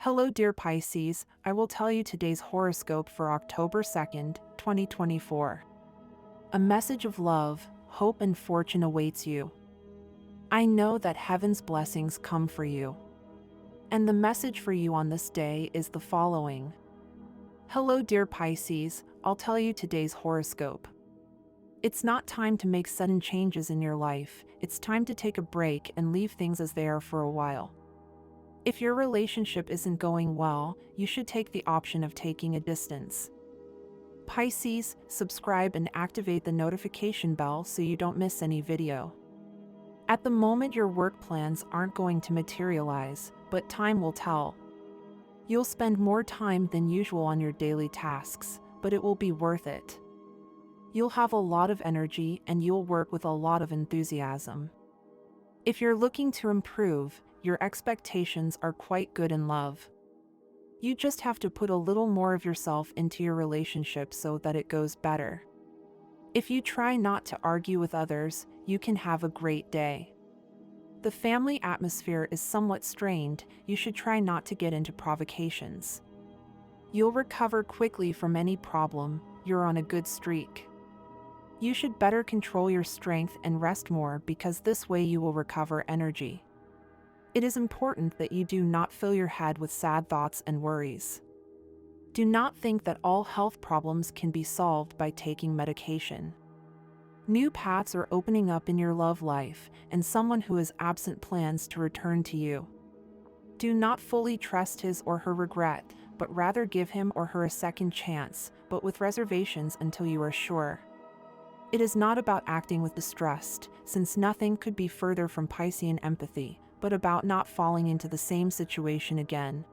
Hello, dear Pisces. I will tell you today's horoscope for October 2nd, 2024. A message of love, hope, and fortune awaits you. I know that heaven's blessings come for you. And the message for you on this day is the following. Hello, dear Pisces. I'll tell you today's horoscope. It's not time to make sudden changes in your life. It's time to take a break and leave things as they are for a while. If your relationship isn't going well, you should take the option of taking a distance. Pisces, subscribe and activate the notification bell so you don't miss any video. At the moment, your work plans aren't going to materialize, but time will tell. You'll spend more time than usual on your daily tasks, but it will be worth it. You'll have a lot of energy and you'll work with a lot of enthusiasm. If you're looking to improve, your expectations are quite good in love. You just have to put a little more of yourself into your relationship so that it goes better. If you try not to argue with others, you can have a great day. The family atmosphere is somewhat strained. You should try not to get into provocations. You'll recover quickly from any problem. You're on a good streak. You should better control your strength and rest more because this way you will recover energy. It is important that you do not fill your head with sad thoughts and worries. Do not think that all health problems can be solved by taking medication. New paths are opening up in your love life, and someone who is absent plans to return to you. Do not fully trust his or her regret, but rather give him or her a second chance, but with reservations until you are sure. It is not about acting with distrust, since nothing could be further from Piscean empathy, but about not falling into the same situation again.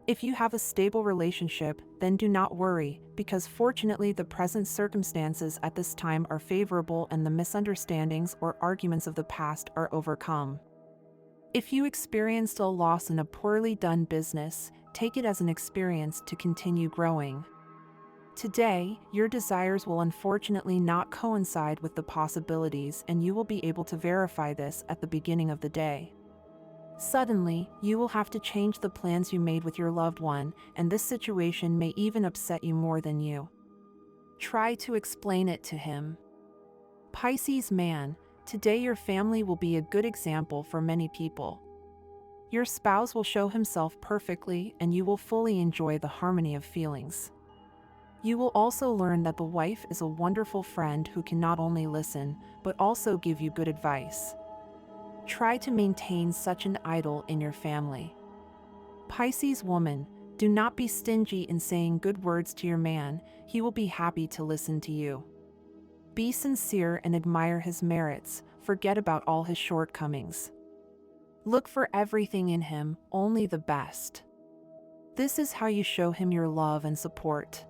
If you have a stable relationship, then do not worry, because fortunately the present circumstances at this time are favorable and the misunderstandings or arguments of the past are overcome. If you experienced a loss in a poorly done business, take it as an experience to continue growing. Today, your desires will unfortunately not coincide with the possibilities, and you will be able to verify this at the beginning of the day. Suddenly, you will have to change the plans you made with your loved one, and this situation may even upset you more than you. Try to explain it to him. Pisces man, today your family will be a good example for many people. Your spouse will show himself perfectly, and you will fully enjoy the harmony of feelings. You will also learn that the wife is a wonderful friend who can not only listen, but also give you good advice. Try to maintain such an idol in your family. Pisces woman, do not be stingy in saying good words to your man. He will be happy to listen to you. Be sincere and admire his merits. Forget about all his shortcomings. Look for everything in him, only the best. This is how you show him your love and support.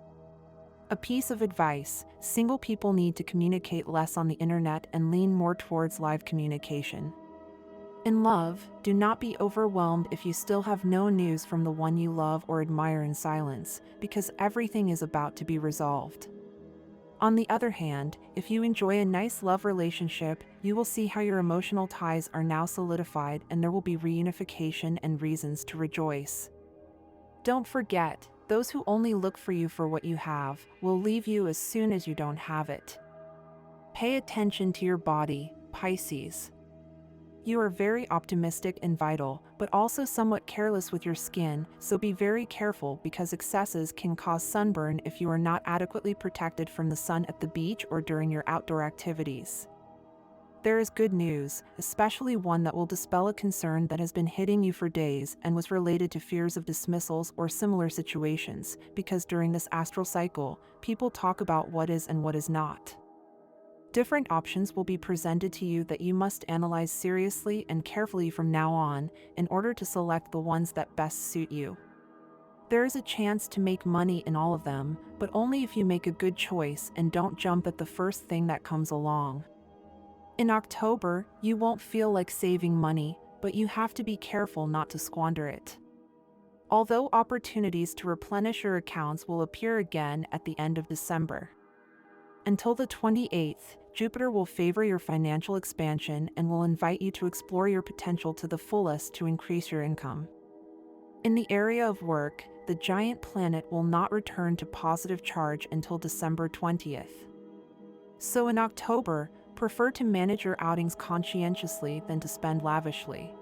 A piece of advice: single people need to communicate less on the internet and lean more towards live communication. In love, do not be overwhelmed if you still have no news from the one you love or admire in silence, because everything is about to be resolved. On the other hand, if you enjoy a nice love relationship, you will see how your emotional ties are now solidified and there will be reunification and reasons to rejoice. Don't forget, those who only look for you for what you have will leave you as soon as you don't have it. Pay attention to your body, Pisces. You are very optimistic and vital, but also somewhat careless with your skin, so be very careful because excesses can cause sunburn if you are not adequately protected from the sun at the beach or during your outdoor activities. There is good news, especially one that will dispel a concern that has been hitting you for days and was related to fears of dismissals or similar situations, because during this astral cycle, people talk about what is and what is not. Different options will be presented to you that you must analyze seriously and carefully from now on, in order to select the ones that best suit you. There is a chance to make money in all of them, but only if you make a good choice and don't jump at the first thing that comes along. In October, you won't feel like saving money, but you have to be careful not to squander it. Although opportunities to replenish your accounts will appear again at the end of December. Until the 28th, Jupiter will favor your financial expansion and will invite you to explore your potential to the fullest to increase your income. In the area of work, the giant planet will not return to positive charge until December 20th. So in October, prefer to manage your outings conscientiously than to spend lavishly.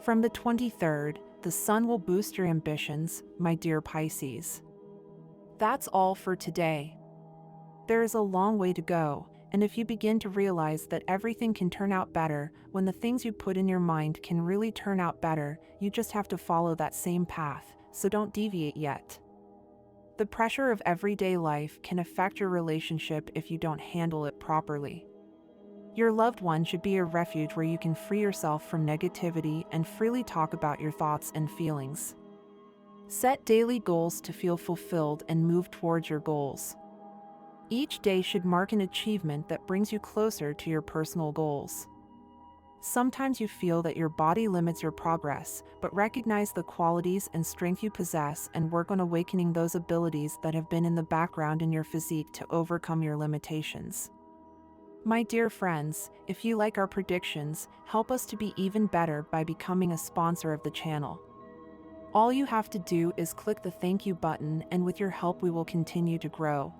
From the 23rd, the sun will boost your ambitions, my dear Pisces. That's all for today. There is a long way to go, and if you begin to realize that everything can turn out better when the things you put in your mind can really turn out better, you just have to follow that same path, so don't deviate yet. The pressure of everyday life can affect your relationship if you don't handle it properly. Your loved one should be a refuge where you can free yourself from negativity and freely talk about your thoughts and feelings. Set daily goals to feel fulfilled and move towards your goals. Each day should mark an achievement that brings you closer to your personal goals. Sometimes you feel that your body limits your progress, but recognize the qualities and strength you possess and work on awakening those abilities that have been in the background in your physique to overcome your limitations. My dear friends, if you like our predictions, help us to be even better by becoming a sponsor of the channel. All you have to do is click the thank you button, and with your help we will continue to grow.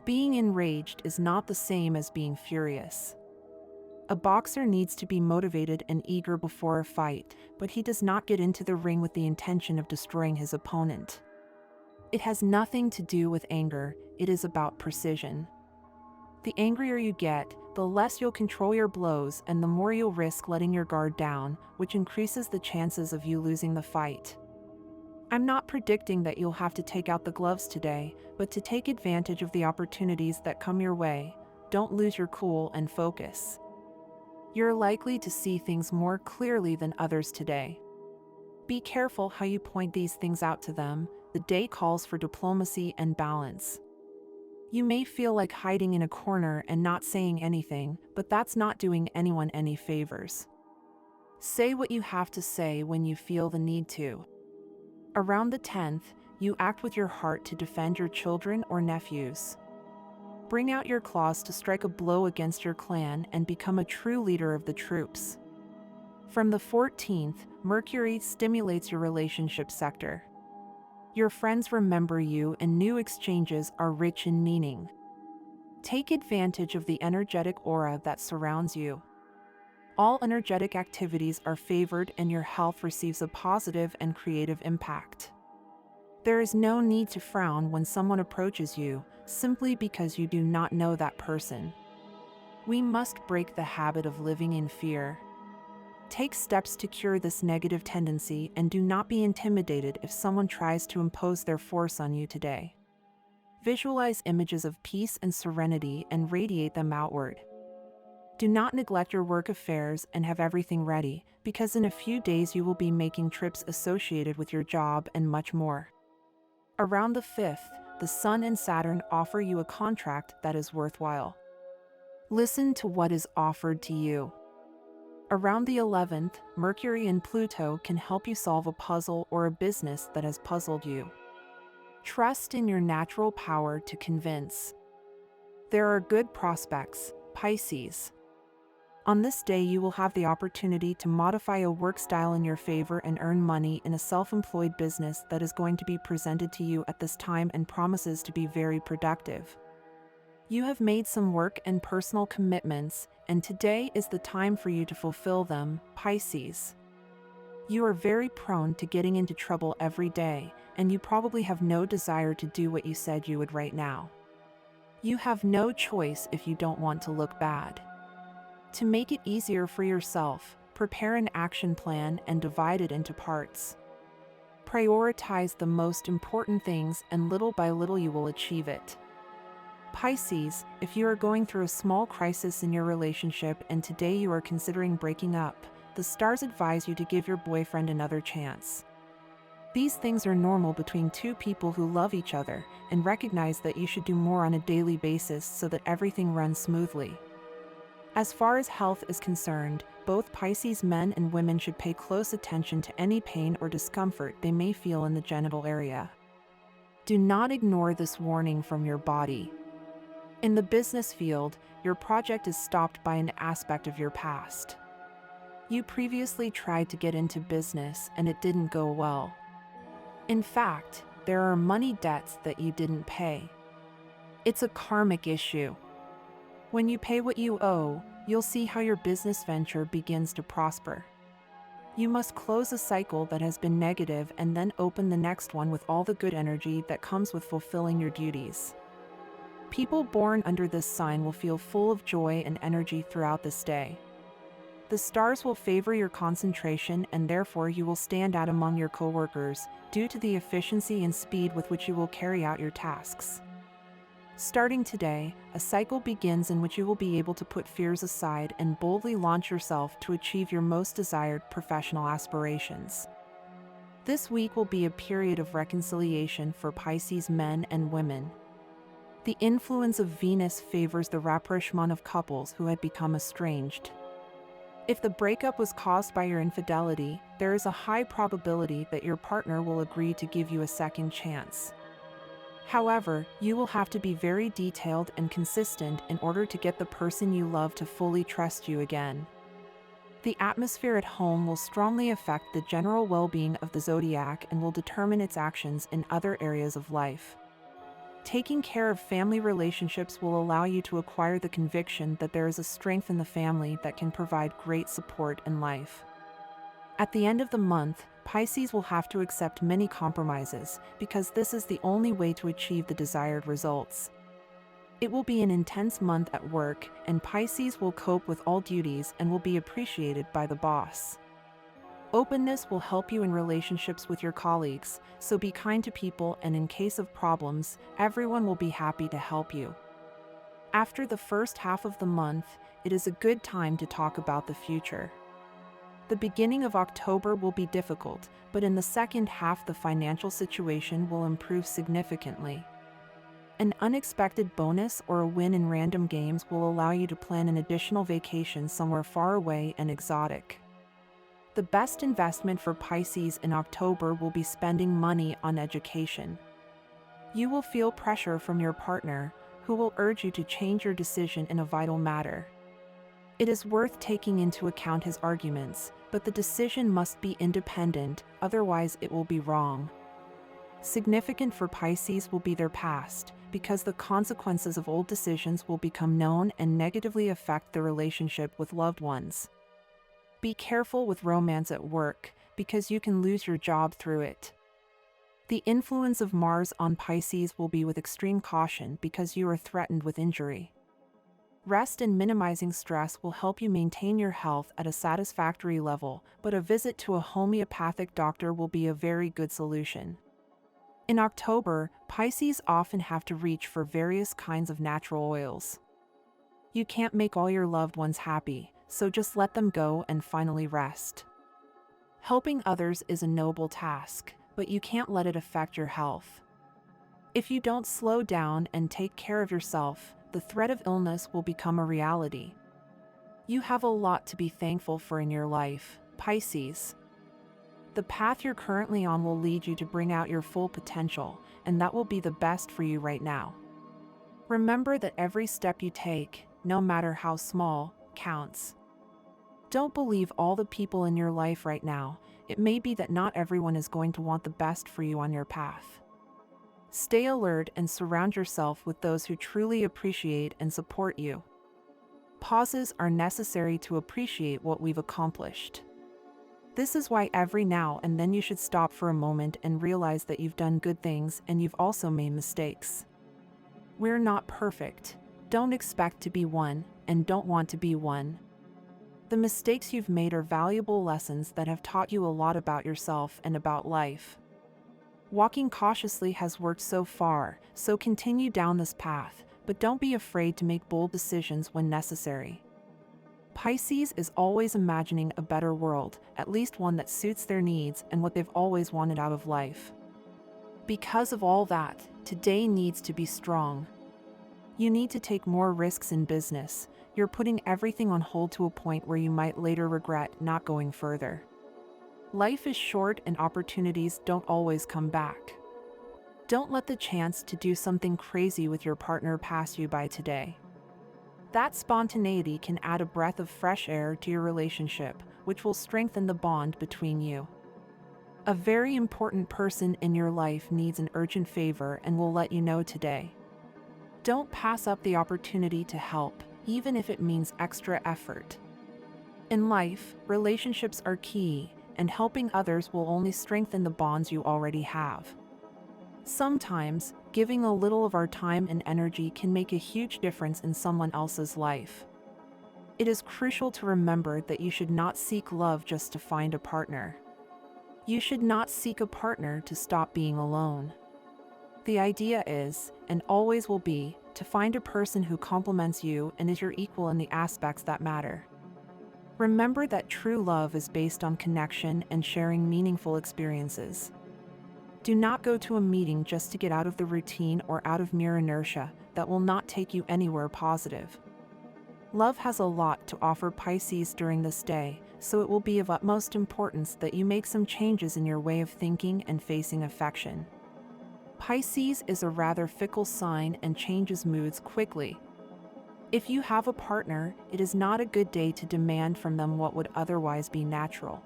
Being enraged is not the same as being furious. A boxer needs to be motivated and eager before a fight, but he does not get into the ring with the intention of destroying his opponent. It has nothing to do with anger, it is about precision. The angrier you get, the less you'll control your blows and the more you'll risk letting your guard down, which increases the chances of you losing the fight. I'm not predicting that you'll have to take out the gloves today, but to take advantage of the opportunities that come your way, don't lose your cool and focus. You're likely to see things more clearly than others today. Be careful how you point these things out to them. The day calls for diplomacy and balance. You may feel like hiding in a corner and not saying anything, but that's not doing anyone any favors. Say what you have to say when you feel the need to. Around the 10th, you act with your heart to defend your children or nephews. Bring out your claws to strike a blow against your clan and become a true leader of the troops. From the 14th, Mercury stimulates your relationship sector. Your friends remember you and new exchanges are rich in meaning. Take advantage of the energetic aura that surrounds you. All energetic activities are favored and your health receives a positive and creative impact. There is no need to frown when someone approaches you, simply because you do not know that person. We must break the habit of living in fear. Take steps to cure this negative tendency and do not be intimidated if someone tries to impose their force on you today. Visualize images of peace and serenity and radiate them outward. Do not neglect your work affairs and have everything ready, because in a few days you will be making trips associated with your job and much more. Around the 5th, the Sun and Saturn offer you a contract that is worthwhile. Listen to what is offered to you. Around the 11th, Mercury and Pluto can help you solve a puzzle or a business that has puzzled you. Trust in your natural power to convince. There are good prospects, Pisces. On this day you will have the opportunity to modify a work style in your favor and earn money in a self-employed business that is going to be presented to you at this time and promises to be very productive. You have made some work and personal commitments, and today is the time for you to fulfill them, Pisces. You are very prone to getting into trouble every day, and you probably have no desire to do what you said you would right now. You have no choice if you don't want to look bad. To make it easier for yourself, prepare an action plan and divide it into parts. Prioritize the most important things, and little by little you will achieve it. Pisces, if you are going through a small crisis in your relationship and today you are considering breaking up, the stars advise you to give your boyfriend another chance. These things are normal between two people who love each other, and recognize that you should do more on a daily basis so that everything runs smoothly. As far as health is concerned, both Pisces men and women should pay close attention to any pain or discomfort they may feel in the genital area. Do not ignore this warning from your body. In the business field, your project is stopped by an aspect of your past. You previously tried to get into business and it didn't go well. In fact, there are money debts that you didn't pay. It's a karmic issue. When you pay what you owe, you'll see how your business venture begins to prosper. You must close a cycle that has been negative and then open the next one with all the good energy that comes with fulfilling your duties. People born under this sign will feel full of joy and energy throughout this day. The stars will favor your concentration and therefore you will stand out among your coworkers due to the efficiency and speed with which you will carry out your tasks. Starting today, a cycle begins in which you will be able to put fears aside and boldly launch yourself to achieve your most desired professional aspirations. This week will be a period of reconciliation for Pisces men and women. The influence of Venus favors the rapprochement of couples who had become estranged. If the breakup was caused by your infidelity, there is a high probability that your partner will agree to give you a second chance. However, you will have to be very detailed and consistent in order to get the person you love to fully trust you again. The atmosphere at home will strongly affect the general well-being of the zodiac and will determine its actions in other areas of life. Taking care of family relationships will allow you to acquire the conviction that there is a strength in the family that can provide great support in life. At the end of the month, Pisces will have to accept many compromises because this is the only way to achieve the desired results. It will be an intense month at work, and Pisces will cope with all duties and will be appreciated by the boss. Openness will help you in relationships with your colleagues, so be kind to people, and in case of problems, everyone will be happy to help you. After the first half of the month, it is a good time to talk about the future. The beginning of October will be difficult, but in the second half the financial situation will improve significantly. An unexpected bonus or a win in random games will allow you to plan an additional vacation somewhere far away and exotic. The best investment for Pisces in October will be spending money on education. You will feel pressure from your partner, who will urge you to change your decision in a vital matter. It is worth taking into account his arguments, but the decision must be independent, otherwise it will be wrong. Significant for Pisces will be their past, because the consequences of old decisions will become known and negatively affect the relationship with loved ones. Be careful with romance at work, because you can lose your job through it. The influence of Mars on Pisces will be with extreme caution because you are threatened with injury. Rest and minimizing stress will help you maintain your health at a satisfactory level, but a visit to a homeopathic doctor will be a very good solution. In October, Pisces often have to reach for various kinds of natural oils. You can't make all your loved ones happy, so just let them go and finally rest. Helping others is a noble task, but you can't let it affect your health. If you don't slow down and take care of yourself, the threat of illness will become a reality. You have a lot to be thankful for in your life, Pisces. The path you're currently on will lead you to bring out your full potential, and that will be the best for you right now. Remember that every step you take, no matter how small, counts. Don't believe all the people in your life right now. It may be that not everyone is going to want the best for you on your path. Stay alert and surround yourself with those who truly appreciate and support you. Pauses are necessary to appreciate what we've accomplished. This is why every now and then you should stop for a moment and realize that you've done good things and you've also made mistakes. We're not perfect. Don't expect to be one, and don't want to be one. The mistakes you've made are valuable lessons that have taught you a lot about yourself and about life. Walking cautiously has worked so far, so continue down this path, but don't be afraid to make bold decisions when necessary. Pisces is always imagining a better world, at least one that suits their needs and what they've always wanted out of life. Because of all that, today needs to be strong. You need to take more risks in business. You're putting everything on hold to a point where you might later regret not going further. Life is short and opportunities don't always come back. Don't let the chance to do something crazy with your partner pass you by today. That spontaneity can add a breath of fresh air to your relationship, which will strengthen the bond between you. A very important person in your life needs an urgent favor and will let you know today. Don't pass up the opportunity to help, even if it means extra effort. In life, relationships are key, and helping others will only strengthen the bonds you already have. Sometimes, giving a little of our time and energy can make a huge difference in someone else's life. It is crucial to remember that you should not seek love just to find a partner. You should not seek a partner to stop being alone. The idea is, and always will be, to find a person who complements you and is your equal in the aspects that matter. Remember that true love is based on connection and sharing meaningful experiences. Do not go to a meeting just to get out of the routine or out of mere inertia that will not take you anywhere positive. Love has a lot to offer Pisces during this day, so it will be of utmost importance that you make some changes in your way of thinking and facing affection. Pisces is a rather fickle sign and changes moods quickly. If you have a partner, it is not a good day to demand from them what would otherwise be natural.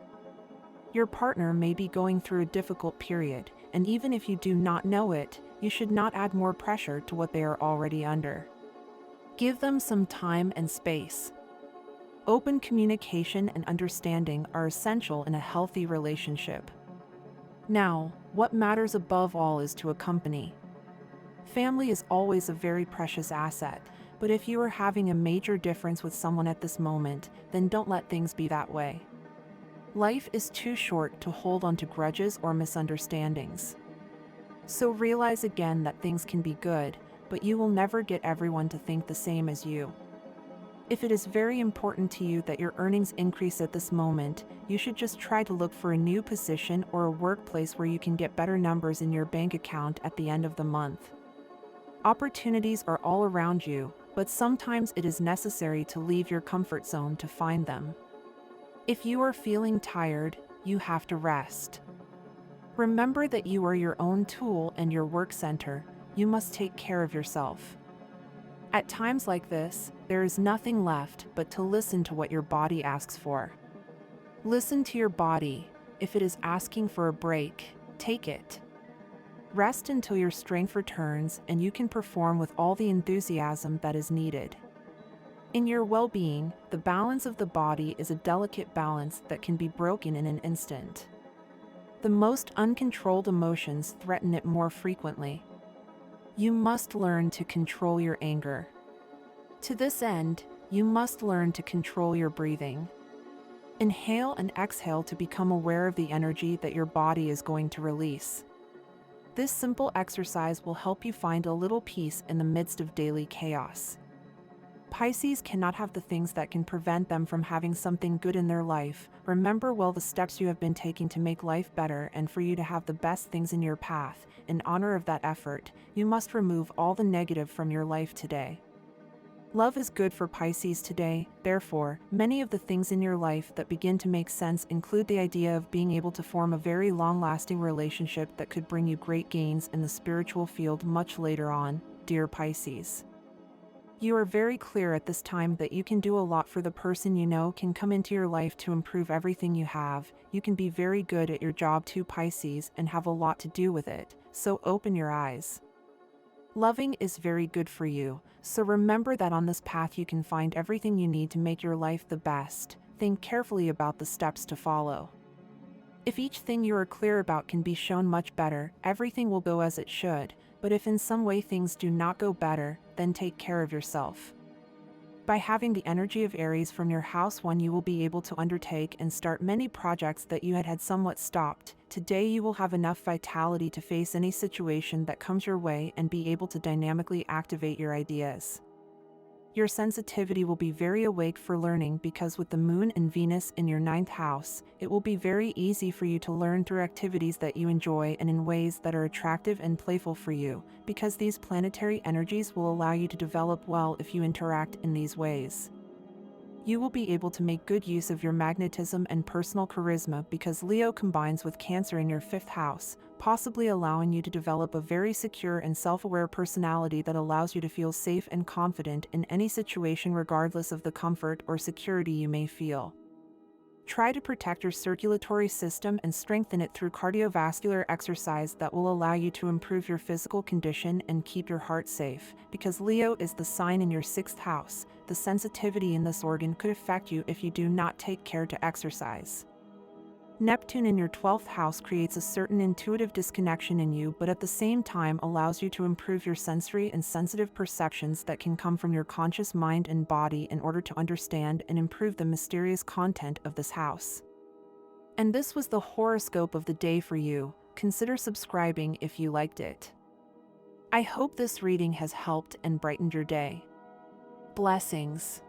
Your partner may be going through a difficult period, and even if you do not know it, you should not add more pressure to what they are already under. Give them some time and space. Open communication and understanding are essential in a healthy relationship. Now, what matters above all is to accompany. Family is always a very precious asset, but if you are having a major difference with someone at this moment, then don't let things be that way. Life is too short to hold on to grudges or misunderstandings. So realize again that things can be good, but you will never get everyone to think the same as you. If it is very important to you that your earnings increase at this moment, you should just try to look for a new position or a workplace where you can get better numbers in your bank account at the end of the month. Opportunities are all around you, but sometimes it is necessary to leave your comfort zone to find them. If you are feeling tired, you have to rest. Remember that you are your own tool and your work center. You must take care of yourself. At times like this, there is nothing left but to listen to what your body asks for. Listen to your body. If it is asking for a break, take it. Rest until your strength returns and you can perform with all the enthusiasm that is needed. In your well-being, the balance of the body is a delicate balance that can be broken in an instant. The most uncontrolled emotions threaten it more frequently. You must learn to control your anger. To this end, you must learn to control your breathing. Inhale and exhale to become aware of the energy that your body is going to release. This simple exercise will help you find a little peace in the midst of daily chaos. Pisces cannot have the things that can prevent them from having something good in their life. Remember well the steps you have been taking to make life better and for you to have the best things in your path. In honor of that effort, you must remove all the negative from your life today. Love is good for Pisces today, therefore, many of the things in your life that begin to make sense include the idea of being able to form a very long-lasting relationship that could bring you great gains in the spiritual field much later on, dear Pisces. You are very clear at this time that you can do a lot for the person you know can come into your life to improve everything you have. You can be very good at your job too, Pisces, and have a lot to do with it, so open your eyes. Loving is very good for you, so remember that on this path you can find everything you need to make your life the best. Think carefully about the steps to follow. If each thing you are clear about can be shown much better, everything will go as it should, but if in some way things do not go better, then take care of yourself. By having the energy of Aries from your house 1, you will be able to undertake and start many projects that you had somewhat stopped. Today you will have enough vitality to face any situation that comes your way and be able to dynamically activate your ideas. Your sensitivity will be very awake for learning because with the Moon and Venus in your 9th house, it will be very easy for you to learn through activities that you enjoy and in ways that are attractive and playful for you, because these planetary energies will allow you to develop well if you interact in these ways. You will be able to make good use of your magnetism and personal charisma because Leo combines with Cancer in your 5th house, possibly allowing you to develop a very secure and self-aware personality that allows you to feel safe and confident in any situation regardless of the comfort or security you may feel. Try to protect your circulatory system and strengthen it through cardiovascular exercise that will allow you to improve your physical condition and keep your heart safe. Because Leo is the sign in your 6th house, the sensitivity in this organ could affect you if you do not take care to exercise. Neptune in your 12th house creates a certain intuitive disconnection in you, but at the same time allows you to improve your sensory and sensitive perceptions that can come from your conscious mind and body in order to understand and improve the mysterious content of this house. And this was the horoscope of the day for you. Consider subscribing if you liked it. I hope this reading has helped and brightened your day. Blessings.